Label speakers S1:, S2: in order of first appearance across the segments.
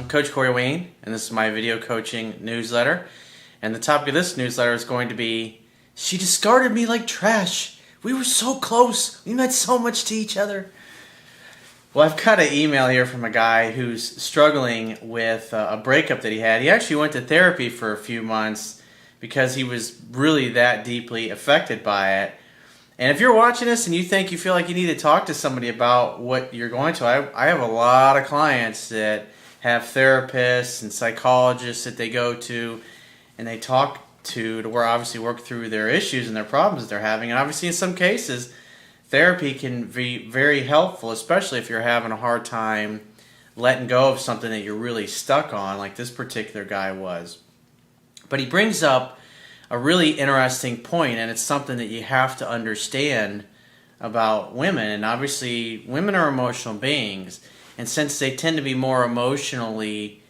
S1: Coach Corey Wayne, and this is my video coaching newsletter. And the topic of this newsletter is going to be, she discarded me like trash. We were so close. We meant so much to each other. Well, I've got an email here from a guy who's struggling with a breakup that he had. He actually went to therapy for a few months because he was really that deeply affected by it. And if you're watching this and you think you feel like you need to talk to somebody about what you're going to, I have a lot of clients that have therapists and psychologists that they go to and they talk to where obviously work through their issues and their problems that they're having. And obviously in some cases, therapy can be very helpful, especially if you're having a hard time letting go of something that you're really stuck on, like this particular guy was. But he brings up a really interesting point, and it's something that you have to understand about women. And obviously, women are emotional beings, and since they tend to be more emotionally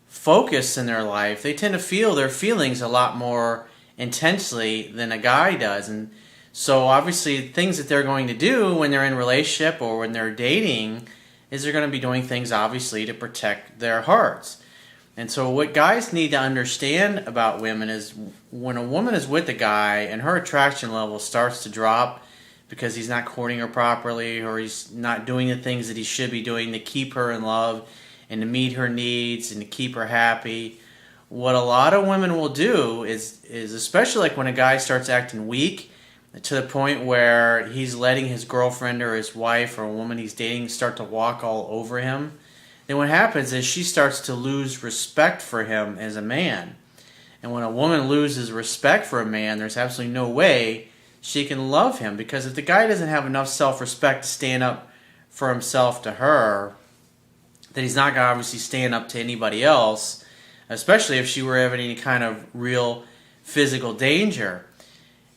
S1: focused in their life, they tend to feel their feelings a lot more intensely than a guy does. And so obviously, things that they're going to do when they're in a relationship or when they're dating is they're going to be doing things, obviously, to protect their hearts. And so what guys need to understand about women is when a woman is with a guy and her attraction level starts to drop because he's not courting her properly or he's not doing the things that he should be doing to keep her in love and to meet her needs and to keep her happy, what a lot of women will do is especially like when a guy starts acting weak to the point where he's letting his girlfriend or his wife or a woman he's dating start to walk all over him, then what happens is she starts to lose respect for him as a man. And when a woman loses respect for a man, there's absolutely no way she can love him, because if the guy doesn't have enough self-respect to stand up for himself to her, then he's not going to obviously stand up to anybody else, especially if she were having any kind of real physical danger.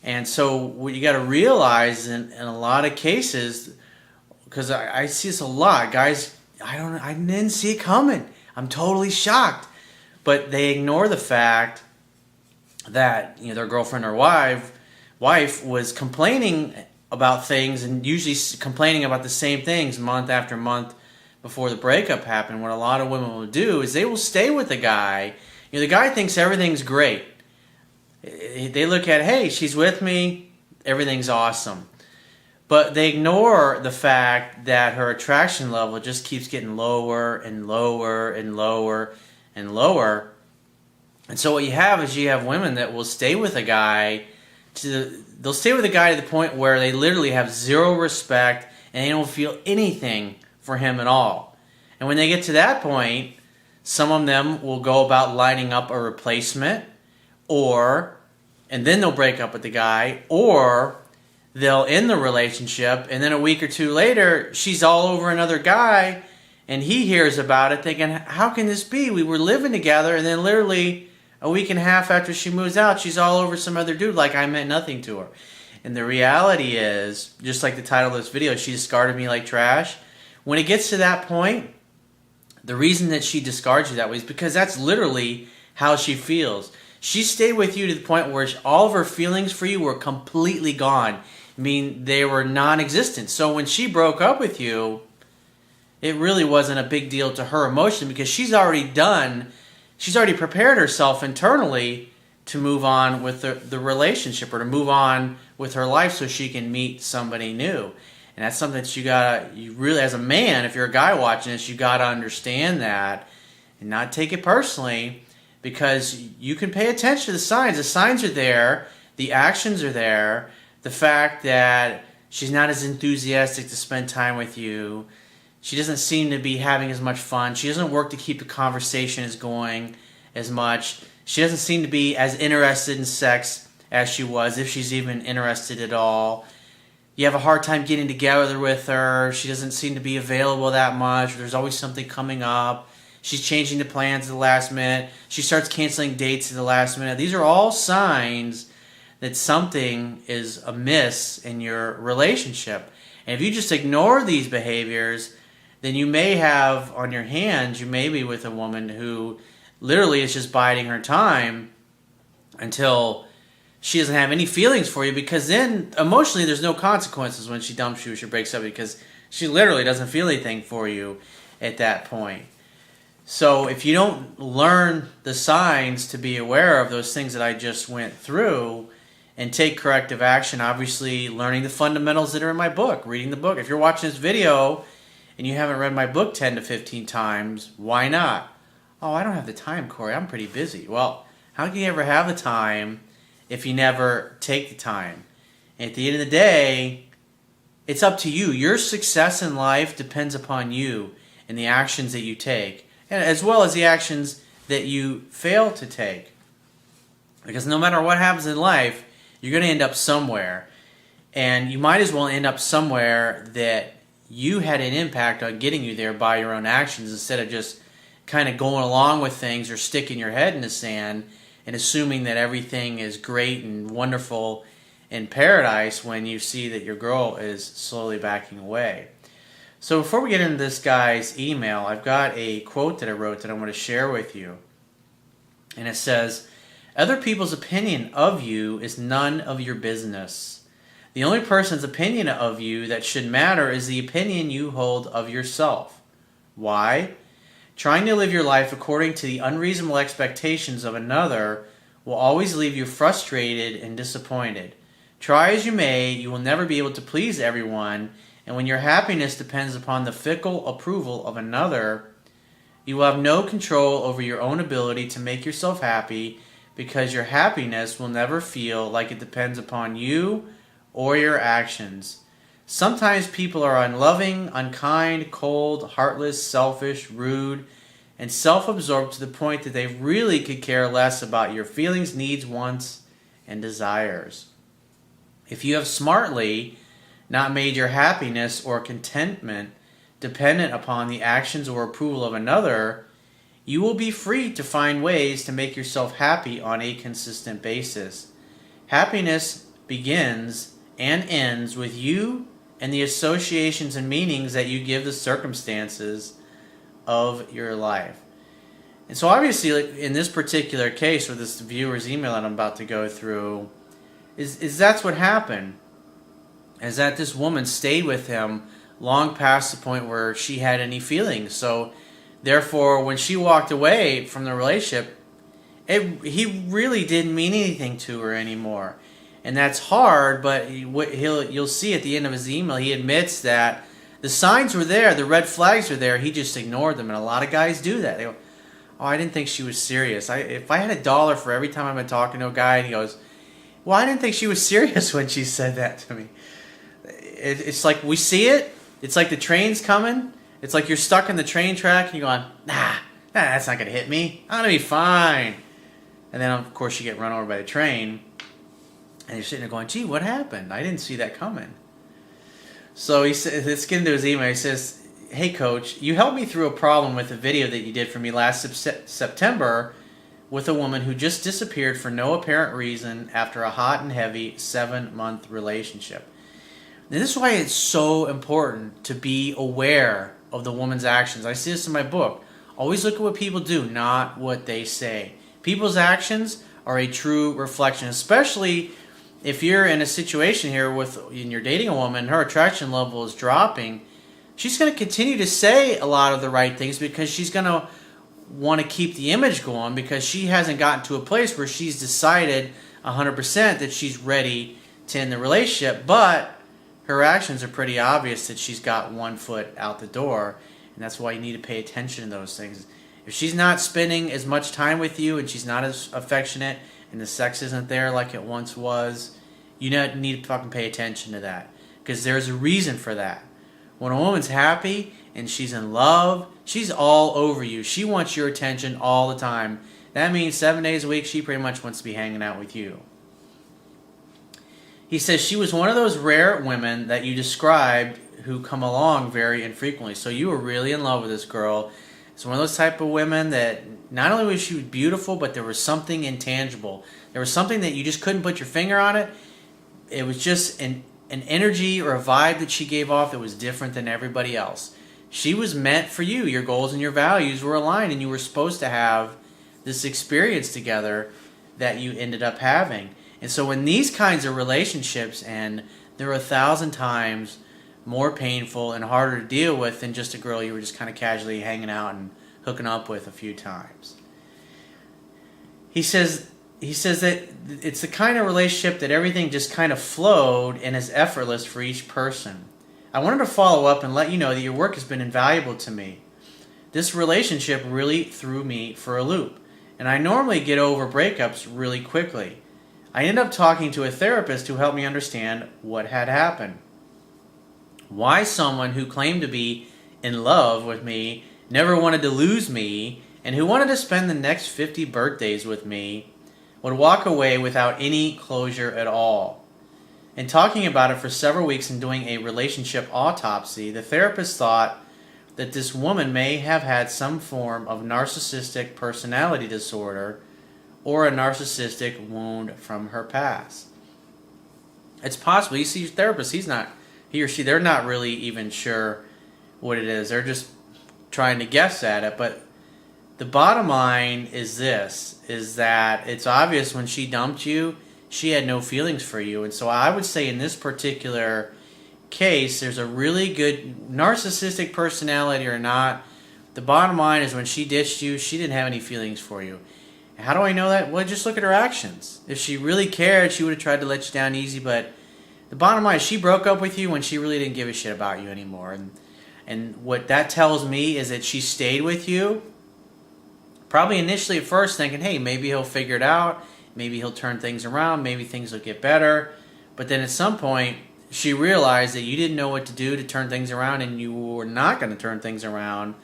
S1: And so what you got to realize in a lot of cases, because I see this a lot, guys, I didn't see it coming. I'm totally shocked. But they ignore the fact that their girlfriend or wife was complaining about things, and usually complaining about the same things month after month before the breakup happened. What a lot of women will do is they will stay with the guy. The guy thinks everything's great. They look at, hey, she's with me, everything's awesome. But they ignore the fact that her attraction level just keeps getting lower and lower and lower and lower. And so what you have is you have women that will stay with a guy they'll stay with a guy to the point where they literally have zero respect and they don't feel anything for him at all. And when they get to that point, some of them will go about lining up a replacement, and then they'll break up with the guy, or they'll end the relationship, and then a week or two later, she's all over another guy, and he hears about it thinking, how can this be? We were living together, and then literally a week and a half after she moves out, she's all over some other dude like I meant nothing to her. And the reality is, just like the title of this video, she discarded me like trash. When it gets to that point, the reason that she discards you that way is because that's literally how she feels. She stayed with you to the point where all of her feelings for you were completely gone. I mean, they were non-existent. So when she broke up with you, it really wasn't a big deal to her emotionally, because she's already prepared herself internally to move on with the relationship, or to move on with her life so she can meet somebody new. And that's something that you really, as a man, if you're a guy watching this, you gotta understand that and not take it personally, because you can pay attention to the signs. The signs are there, the actions are there. The fact that she's not as enthusiastic to spend time with you, she doesn't seem to be having as much fun, she doesn't work to keep the conversation going as much, she doesn't seem to be as interested in sex as she was, if she's even interested at all. You have a hard time getting together with her, she doesn't seem to be available that much, there's always something coming up, she's changing the plans at the last minute, she starts canceling dates at the last minute. These are all signs that something is amiss in your relationship. And if you just ignore these behaviors, then you may have on your hands, you may be with a woman who literally is just biding her time until she doesn't have any feelings for you, because then emotionally there's no consequences when she dumps you or she breaks up, because she literally doesn't feel anything for you at that point. So if you don't learn the signs to be aware of those things that I just went through and take corrective action, obviously learning the fundamentals that are in my book, reading the book. If you're watching this video and you haven't read my book 10 to 15 times, why not? Oh, I don't have the time, Corey. I'm pretty busy. Well, how can you ever have the time if you never take the time? And at the end of the day, it's up to you. Your success in life depends upon you and the actions that you take, and as well as the actions that you fail to take. Because no matter what happens in life, you're going to end up somewhere. And you might as well end up somewhere that you had an impact on getting you there by your own actions, instead of just kind of going along with things or sticking your head in the sand and assuming that everything is great and wonderful in paradise when you see that your girl is slowly backing away. So before we get into this guy's email, I've got a quote that I wrote that I want to share with you. And it says, "Other people's opinion of you is none of your business. The only person's opinion of you that should matter is the opinion you hold of yourself. Why? Trying to live your life according to the unreasonable expectations of another will always leave you frustrated and disappointed. Try as you may, you will never be able to please everyone, and when your happiness depends upon the fickle approval of another, you will have no control over your own ability to make yourself happy, because your happiness will never feel like it depends upon you or your actions. Sometimes people are unloving, unkind, cold, heartless, selfish, rude, and self-absorbed to the point that they really could care less about your feelings, needs, wants, and desires. If you have smartly not made your happiness or contentment dependent upon the actions or approval of another, you will be free to find ways to make yourself happy on a consistent basis. Happiness begins and ends with you and the associations and meanings that you give the circumstances of your life." And so obviously, in this particular case, with this viewer's email that I'm about to go through, is that's what happened. Is that this woman stayed with him long past the point where she had any feelings. So therefore, when she walked away from the relationship, he really didn't mean anything to her anymore. And that's hard, but you'll see at the end of his email, he admits that the signs were there, the red flags were there, he just ignored them. And a lot of guys do that. They go, "Oh, I didn't think she was serious. If I had $1 for every time I've been talking to a guy," and he goes, "Well, I didn't think she was serious when she said that to me." It's like we see it. It's like the train's coming. It's like you're stuck in the train track and you're going, nah, that's not going to hit me. I'm going to be fine. And then, of course, you get run over by the train. And you're sitting there going, gee, what happened? I didn't see that coming. So he says, let's get into his email. He says, "Hey, Coach, you helped me through a problem with a video that you did for me last September with a woman who just disappeared for no apparent reason after a hot and heavy 7-month relationship." And this is why it's so important to be aware of the woman's actions. I see this in my book. Always look at what people do, not what they say. People's actions are a true reflection, especially if you're in a situation here and you're dating a woman, her attraction level is dropping. She's going to continue to say a lot of the right things because she's going to want to keep the image going, because she hasn't gotten to a place where she's decided 100% that she's ready to end the relationship. But her actions are pretty obvious that she's got one foot out the door, and that's why you need to pay attention to those things. If she's not spending as much time with you and she's not as affectionate and the sex isn't there like it once was, you need to fucking pay attention to that, because there's a reason for that. When a woman's happy and she's in love, she's all over you. She wants your attention all the time. That means 7 days a week she pretty much wants to be hanging out with you. He says she was one of those rare women that you described who come along very infrequently. So you were really in love with this girl. It's one of those type of women that not only was she beautiful, but there was something intangible. There was something that you just couldn't put your finger on it. It was just an energy or a vibe that she gave off that was different than everybody else. She was meant for you. Your goals and your values were aligned, and you were supposed to have this experience together that you ended up having. And so when these kinds of relationships end, they're 1,000 times more painful and harder to deal with than just a girl you were just kind of casually hanging out and hooking up with a few times. He says that it's the kind of relationship that everything just kind of flowed and is effortless for each person. I wanted to follow up and let you know that your work has been invaluable to me. This relationship really threw me for a loop, and I normally get over breakups really quickly. I ended up talking to a therapist who helped me understand what had happened. Why someone who claimed to be in love with me, never wanted to lose me, and who wanted to spend the next 50 birthdays with me would walk away without any closure at all. In talking about it for several weeks and doing a relationship autopsy, the therapist thought that this woman may have had some form of narcissistic personality disorder or a narcissistic wound from her past. It's possible. You see your therapist, he or she, they're not really even sure what it is. They're just trying to guess at it. But the bottom line is this, is that it's obvious when she dumped you, she had no feelings for you. And so I would say in this particular case, there's a really good narcissistic personality or not. The bottom line is when she ditched you, she didn't have any feelings for you. How do I know that? Well, just look at her actions. If she really cared, she would have tried to let you down easy. But the bottom line is she broke up with you when she really didn't give a shit about you anymore. And what that tells me is that she stayed with you, probably initially at first thinking, hey, maybe he'll figure it out. Maybe he'll turn things around. Maybe things will get better. But then at some point, she realized that you didn't know what to do to turn things around, and you were not going to turn things around.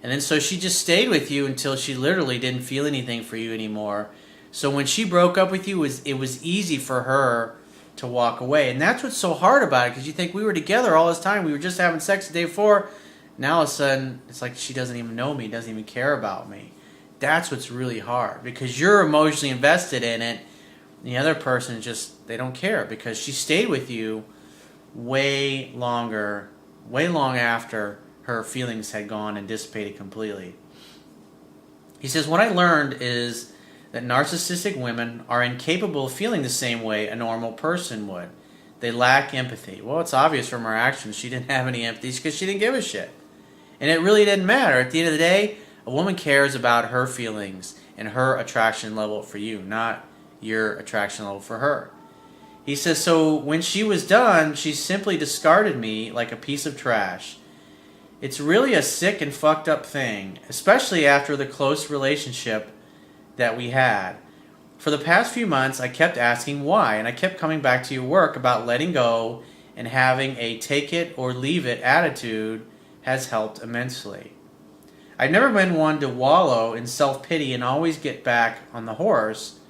S1: And then so she just stayed with you until she literally didn't feel anything for you anymore. So when she broke up with you, it was easy for her to walk away. And that's what's so hard about it, because you think we were together all this time. We were just having sex the day before. Now all of a sudden, it's like she doesn't even know me, doesn't even care about me. That's what's really hard, because you're emotionally invested in it. And the other person just, they don't care, because she stayed with you way long after her feelings had gone and dissipated completely. He says, what I learned is that narcissistic women are incapable of feeling the same way a normal person would. They lack empathy. Well, it's obvious from her actions she didn't have any empathy because she didn't give a shit. And it really didn't matter. At the end of the day, a woman cares about her feelings and her attraction level for you, not your attraction level for her. He says, so when she was done, she simply discarded me like a piece of trash. It's really a sick and fucked up thing, especially after the close relationship that we had. For the past few months, I kept asking why, and I kept coming back to your work about letting go, and having a take it or leave it attitude has helped immensely. I've never been one to wallow in self-pity and always get back on the horse.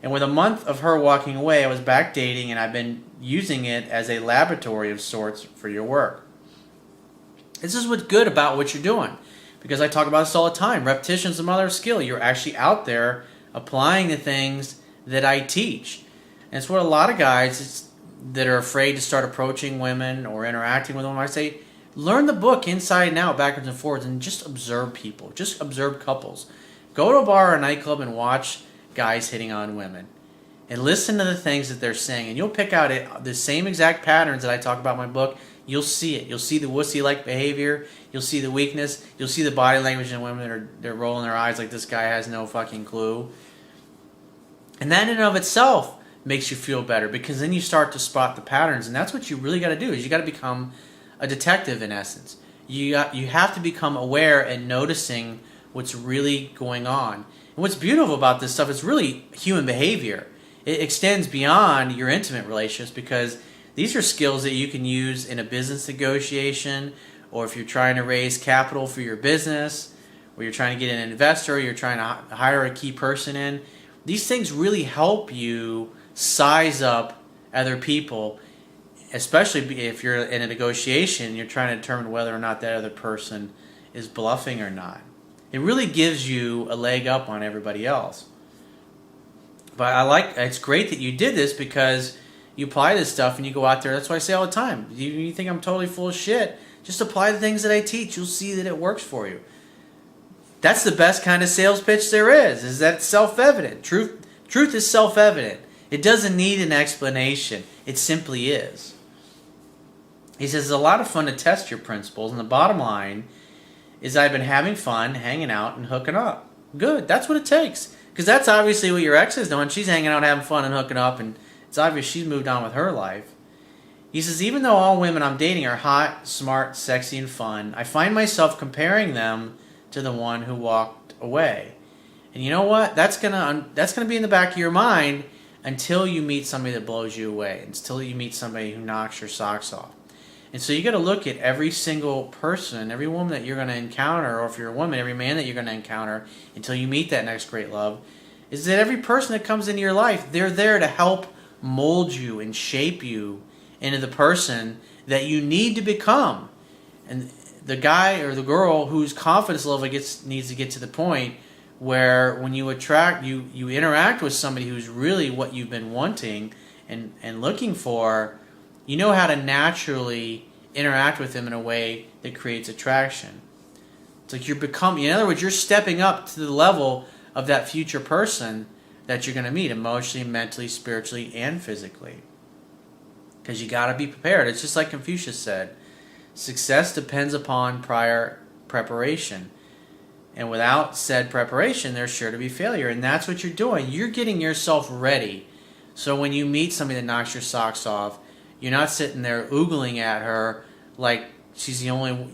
S1: And with a month of her walking away, I was back dating, and I've been using it as a laboratory of sorts for your work. This is what's good about what you're doing, because I talk about this all the time. Repetition is the mother of skill. You're actually out there applying the things that I teach. And it's what a lot of guys that are afraid to start approaching women or interacting with them, I say, learn the book inside and out, backwards and forwards, and just observe people. Just observe couples. Go to a bar or a nightclub and watch guys hitting on women. And listen to the things that they're saying. And you'll pick out the same exact patterns that I talk about in my book. You'll see it. You'll see the wussy-like behavior. You'll see the weakness. You'll see the body language in women that they're rolling their eyes like this guy has no fucking clue. And that in and of itself makes you feel better, because then you start to spot the patterns. And that's what you really got to do, is you got to become a detective in essence. You have to become aware and noticing what's really going on. And what's beautiful about this stuff is really human behavior. It extends beyond your intimate relationships, because these are skills that you can use in a business negotiation, or if you're trying to raise capital for your business, or you're trying to get an investor, or you're trying to hire a key person in. These things really help you size up other people, especially if you're in a negotiation, you're trying to determine whether or not that other person is bluffing or not. It really gives you a leg up on everybody else. But it's great that you did this, because you apply this stuff and you go out there. That's why I say all the time, you think I'm totally full of shit, just apply the things that I teach. You'll see that it works for you. That's the best kind of sales pitch there is that it's self-evident. Truth is self-evident. It doesn't need an explanation. It simply is. He says it's a lot of fun to test your principles, and the bottom line is I've been having fun, hanging out, and hooking up. Good. That's what it takes. Because that's obviously what your ex is doing. She's hanging out, having fun, and hooking up, and it's obvious she's moved on with her life. He says, even though all women I'm dating are hot, smart, sexy, and fun, I find myself comparing them to the one who walked away. And you know what? That's gonna be in the back of your mind until you meet somebody that blows you away, until you meet somebody who knocks your socks off. And so you got to look at every single person, every woman that you're going to encounter, or if you're a woman, every man that you're going to encounter until you meet that next great love, is that every person that comes into your life, they're there to help mold you and shape you into the person that you need to become. And the guy or the girl whose confidence level needs to get to the point where when you interact with somebody who's really what you've been wanting and looking for, you know how to naturally interact with them in a way that creates attraction. It's like in other words, you're stepping up to the level of that future person that you're going to meet emotionally, mentally, spiritually, and physically. Because you got to be prepared. It's just like Confucius said, success depends upon prior preparation. And without said preparation, there's sure to be failure. And that's what you're doing. You're getting yourself ready. So when you meet somebody that knocks your socks off, you're not sitting there oogling at her like she's the only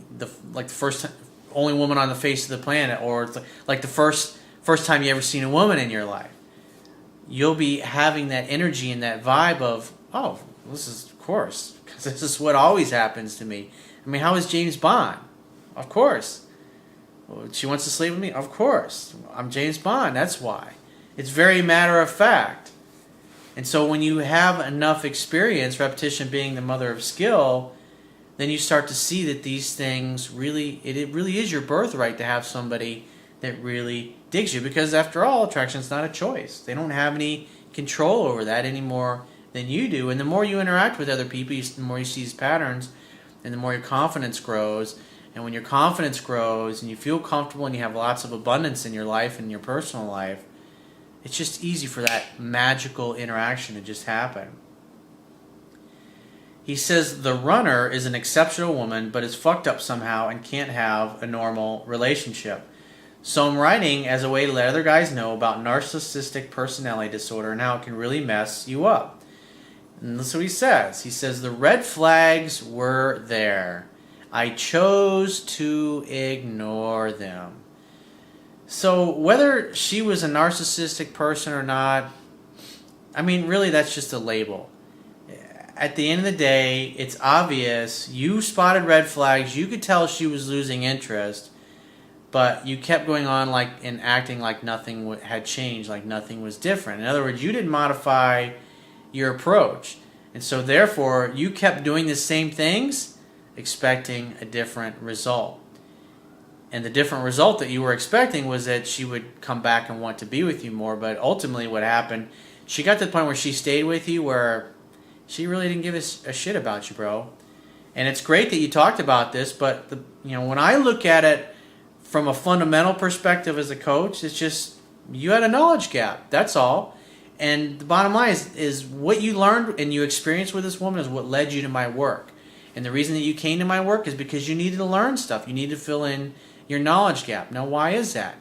S1: woman on the face of the planet, or like the first time you ever seen a woman in your life. You'll be having that energy and that vibe of, oh, this is, of course, because this is what always happens to me. I mean, how is James Bond? Of course. She wants to sleep with me? Of course. I'm James Bond, that's why. It's very matter of fact. And so when you have enough experience, repetition being the mother of skill, then you start to see that these things it really is your birthright to have somebody that really digs you. Because after all, attraction is not a choice. They don't have any control over that any more than you do. And the more you interact with other people, the more you see these patterns, and the more your confidence grows. And when your confidence grows and you feel comfortable and you have lots of abundance in your life and your personal life, it's just easy for that magical interaction to just happen. He says the runner is an exceptional woman, but is fucked up somehow and can't have a normal relationship. So I'm writing as a way to let other guys know about narcissistic personality disorder and how it can really mess you up. And that's what he says. He says the red flags were there. I chose to ignore them. So whether she was a narcissistic person or not, I mean, really that's just a label. At the end of the day, it's obvious. You spotted red flags. You could tell she was losing interest, but you kept going on and acting like nothing had changed, like nothing was different. In other words, you didn't modify your approach. And so therefore, you kept doing the same things, expecting a different result. And the different result that you were expecting was that she would come back and want to be with you more. But ultimately what happened, she got to the point where she stayed with you where she really didn't give a shit about you, bro. And it's great that you talked about this, but when I look at it from a fundamental perspective as a coach, it's just you had a knowledge gap. That's all. And the bottom line is what you learned and you experienced with this woman is what led you to my work. And the reason that you came to my work is because you needed to learn stuff. You needed to fill in your knowledge gap. Now, why is that?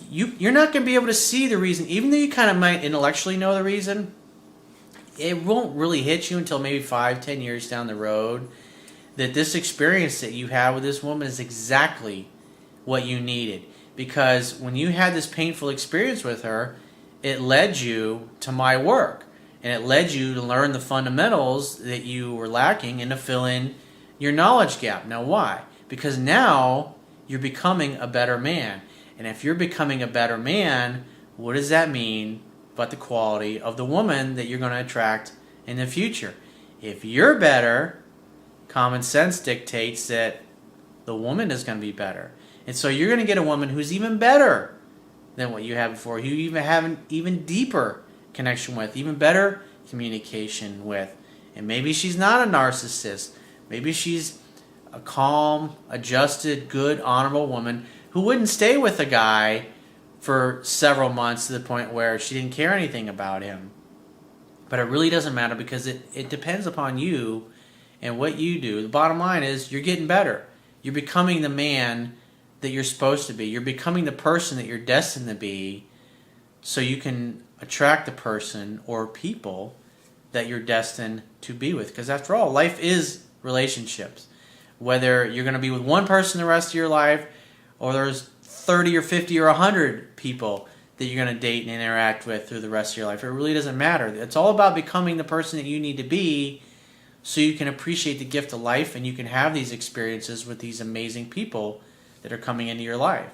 S1: You're not going to be able to see the reason, even though you kind of might intellectually know the reason. It won't really hit you until maybe 5-10 years down the road that this experience that you had with this woman is exactly what you needed. Because when you had this painful experience with her, it led you to my work. And it led you to learn the fundamentals that you were lacking and to fill in your knowledge gap. Now, why? Because now you're becoming a better man. And if you're becoming a better man, what does that mean but the quality of the woman that you're going to attract in the future? If you're better, common sense dictates that the woman is going to be better. And so you're going to get a woman who's even better than what you had before, who you even have an even deeper connection with, even better communication with. And maybe she's not a narcissist. Maybe she's a calm, adjusted, good, honorable woman who wouldn't stay with a guy for several months to the point where she didn't care anything about him. But it really doesn't matter because it depends upon you and what you do. The bottom line is you're getting better. You're becoming the man that you're supposed to be. You're becoming the person that you're destined to be, so you can attract the person or people that you're destined to be with. Because after all, life is relationships. Whether you're going to be with one person the rest of your life, or there's 30 or 50 or 100 people that you're going to date and interact with through the rest of your life. It really doesn't matter. It's all about becoming the person that you need to be, so you can appreciate the gift of life and you can have these experiences with these amazing people that are coming into your life.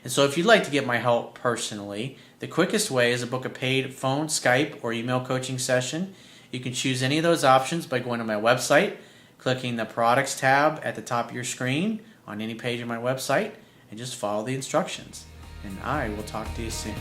S1: And so if you'd like to get my help personally, the quickest way is to book a paid phone, Skype, or email coaching session. You can choose any of those options by going to my website, clicking the products tab at the top of your screen on any page of my website, and just follow the instructions. And I will talk to you soon.